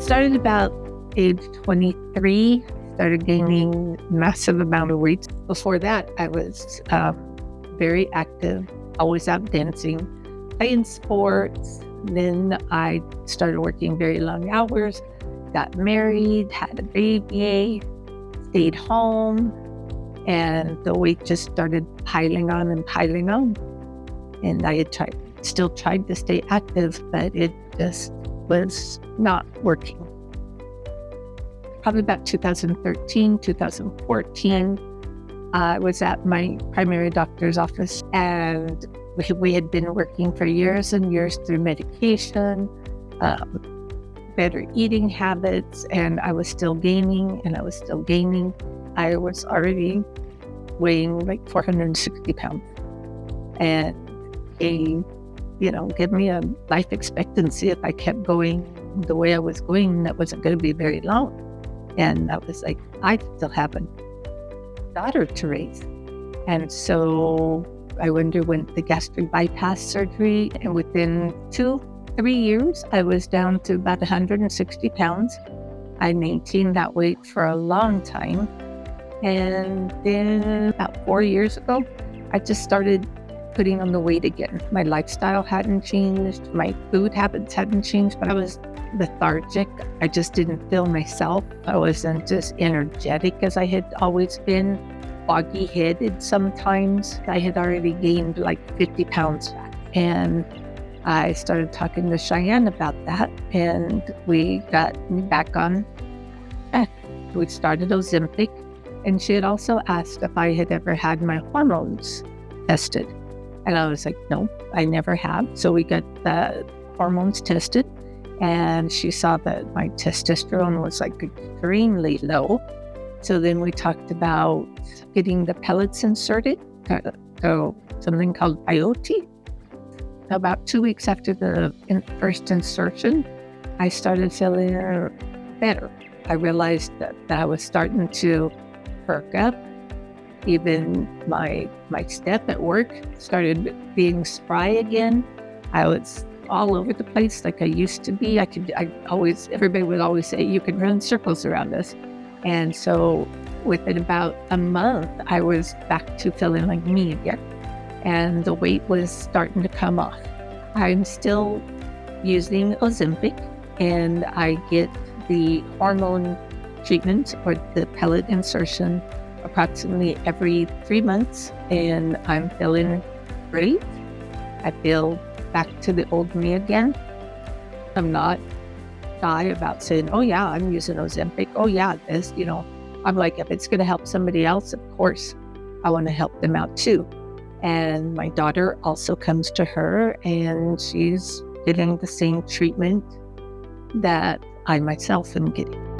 Started about age 23, started gaining massive amount of weight. Before that, I was very active, always out dancing, playing sports. Then I started working very long hours, got married, had a baby, stayed home, and the weight just started piling on and piling on. And I had still tried to stay active, but it just was not working. Probably about 2013, 2014, I was at my primary doctor's office, and we had been working for years and years through medication, better eating habits, and I was still gaining, I was already weighing like 460 pounds. And he, give me a life expectancy if I kept going the way I was going, that wasn't going to be very long. And I was like, I still have a daughter to raise. And so I underwent the gastric bypass surgery, and within 2-3 years, I was down to about 160 pounds. I maintained that weight for a long time. And then about 4 years ago, I just started putting on the weight again. My lifestyle hadn't changed, my food habits hadn't changed, but I was lethargic. I just didn't feel myself. I wasn't as energetic as I had always been, foggy-headed sometimes. I had already gained like 50 pounds back. And I started talking to Cheyenne about that, and we got back on track. We started Ozempic, and she had also asked if I had ever had my hormones tested. And I was like, no, I never have. So we got the hormones tested, and she saw that my testosterone was like extremely low. So then we talked about getting the pellets inserted, so something called Bioidentical. About 2 weeks after the first insertion, I started feeling better. I realized that I was starting to perk up. Even my step at work started being spry again. I was all over the place like I used to be. Everybody would always say, you can run circles around us. And so within about a month, I was back to feeling like me again. And the weight was starting to come off. I'm still using Ozempic, and I get the hormone treatment or the pellet insertion approximately every 3 months, and I'm feeling great. I feel back to the old me again. I'm not shy about saying, oh yeah, I'm using Ozempic. Oh yeah, this, I'm like, if it's going to help somebody else, of course, I want to help them out too. And my daughter also comes to her, and she's getting the same treatment that I myself am getting.